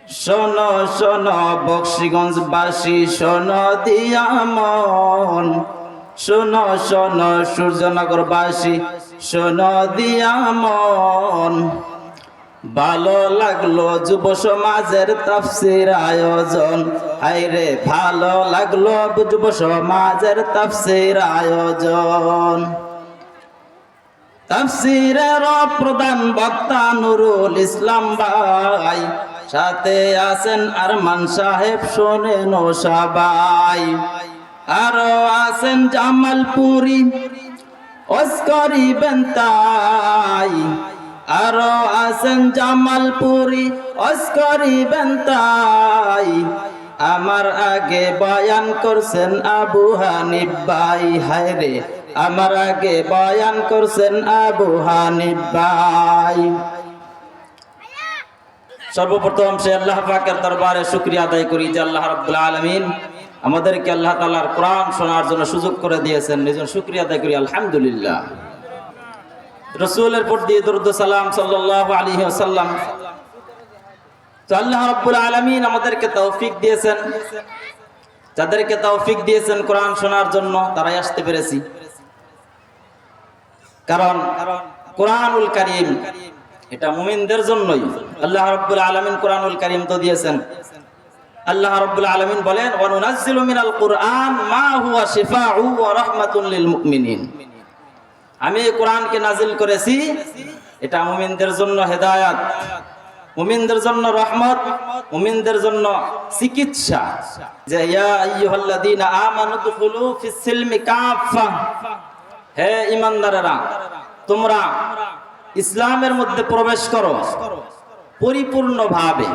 শোনো শোনো বক্সিগঞ্জবাসী, শোনো দিয়া মন। শোনো শোনো সূর্যনগরবাসী, শোনো দিয়া মন। ভালো লাগলো যুব সমাজের তাফসীর আয়োজন, হায়রে ভালো লাগলো যুব সমাজের তাফসীর আয়োজন। তাফসীরের প্রধান বক্তা নুরুল ইসলাম ভাই, সাথে আছেন আরমান সাহেব, শোনেন সবাই। আরো আছেন জামালপুরি, ওয়াজ করিবেন তাই। আরো আছেন জামালপুরি, ওয়াজ করিবেন তাই। আমার আগে বয়ান করছেন আবু হানিফ ভাই, হায়রে আমার আগে বয়ান করছেন আবু হানিফ ভাই। সর্বপ্রথম সে আল্লাহ পাকের দরবারে শুকরিয়া আদায় করি যে আল্লাহ রাব্বুল আলামিন আমাদেরকে আল্লাহ তাআলার কোরআন শোনার জন্য সুযোগ করে দিয়েছেন। এজন্য শুকরিয়া আদায় করি আলহামদুলিল্লাহ। রাসূলের উপর দিয়ে দরুদ ও সালাম সাল্লাল্লাহু আলাইহি ওয়াসাল্লাম। তো আল্লাহ রাব্বুল আলামিন আমাদেরকে তৌফিক দিয়েছেন, যাদেরকে তৌফিক দিয়েছেন কোরআন শোনার জন্য তারাই আসতে পেরেছি। কারণ কোরআনুল কারীম এটা মুমিনদের জন্যই আল্লাহ রাব্বুল আলামিন কোরআনুল কারীম তো দিয়েছেন। আল্লাহ রাব্বুল আলামিন বলেন, ওয়া নুনাজ্জিলু মিনাল কুরআন মা হুয়া শিফাউ ওয়া রাহমাতুল লিল মুমিনিন। আমি এই কোরআনকে নাজিল করেছি, এটা মুমিনদের জন্য হেদায়েত, মুমিনদের জন্য রহমত, মুমিনদের জন্য চিকিৎসা। যে ইয়া আইয়ুহাল্লাযীনা আমানু দুখুলু ফিস সিলমি কাফা, হে ঈমানদারেরা তোমরা ইসলামের মধ্যে প্রবেশ করো পরিপূর্ণভাবে।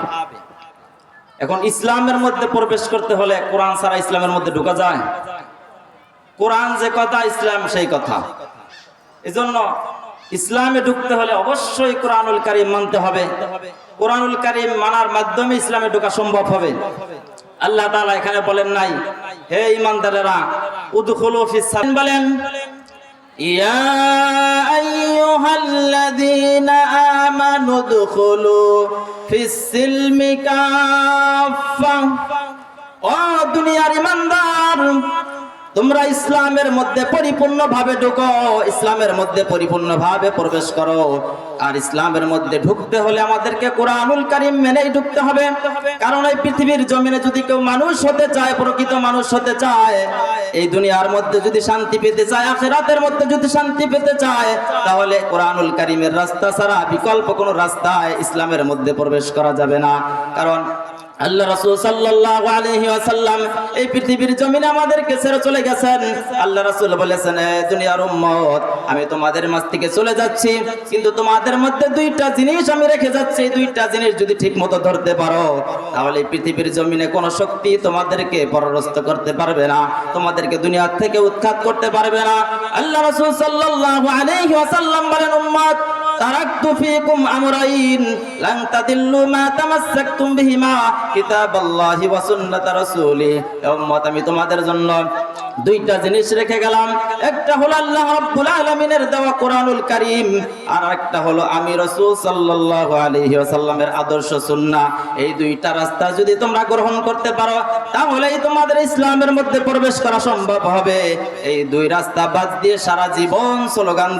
এখন ইসলামের মধ্যে প্রবেশ করতে হলে কোরআন ছাড়া ইসলামের মধ্যে ঢোকা যায়? কোরআন যে কথা, ইসলাম সেই কথা। এজন্য ইসলামে ঢুকতে হলে অবশ্যই কোরআনুল কারীম মানতে হবে। কোরআনুল কারীম মানার মাধ্যমে ইসলামে ঢোকা সম্ভব হবে। আল্লাহ তাআলা এখানে বলেন নাই হে ঈমানদারেরা উদখুলু ফিস সালাম, বলেন ইয়া আইয়ুহাল্লাযীনা আমানু উদখুলু ফিস সিলমি কাফা। ও দুনিয়ার ঈমানদার, তোমরা ইসলামের মধ্যে পরিপূর্ণভাবে ঢুকো, ইসলামের মধ্যে পরিপূর্ণভাবে প্রবেশ করো। আর ইসলামের মধ্যে ঢুকতে হলে আমাদেরকে কোরআনুল কারীম মেনেই ঢুকতে হবে। কারণ এই পৃথিবীর জমিনে যদি কেউ মানুষ হতে চায়, প্রকৃত মানুষ হতে চায়, এই দুনিয়ার মধ্যে যদি শান্তি পেতে চায়, আখিরাতের মধ্যে যদি শান্তি পেতে চায়, তাহলে কোরআনুল কারীমের রাস্তা ছাড়া বিকল্প কোনো রাস্তায় ইসলামের মধ্যে প্রবেশ করা যাবে না। কারণ আল্লাহ রাসূল সাল্লাল্লাহু আলাইহি ওয়াসাল্লাম এই পৃথিবীর জমিনে আমাদেরকে ছেড়ে চলে গেছেন। আল্লাহ রাসূল বলেছেন, হে দুনিয়ার উম্মত, আমি তোমাদের মাঝ থেকে চলে যাচ্ছি, কিন্তু তোমাদের মধ্যে দুইটা জিনিস আমি রেখে যাচ্ছি। এই দুইটা জিনিস যদি ঠিকমতো ধরতে পারো, তাহলে এই পৃথিবীর জমিনে কোনো শক্তি তোমাদেরকে পরাস্ত করতে পারবে না, তোমাদেরকে দুনিয়া থেকে উৎখাত করতে পারবে না। আল্লাহ রাসূল সাল্লাল্লাহু আলাইহি ওয়াসাল্লাম বলেন, উম্মত তারাকতু ফীকুম আমরাইন লান তাদিল্লু মা তামাসসাকতুম বিহিমা কিতাবাল্লাহি ওয়া সুন্নাত রাসূলি। উম্মত, আমি তোমাদের জন্য দুইটা জিনিস রেখে গেলাম। একটা হলো আল্লাহ রাব্বুল আলামিনের দেওয়া কোরআনুল কারীম, আর একটা হলো আমি রাসূল সাল্লাল্লাহু আলাইহি ওয়াসাল্লামের আদর্শ সুন্নাহ। এই দুইটা রাস্তা যদি তোমরা গ্রহণ করতে পারো, তাহলেই তোমাদের ইসলামের মধ্যে প্রবেশ করা সম্ভব হবে। এই দুই রাস্তা বাদ দিয়ে সারা জীবন স্লোগান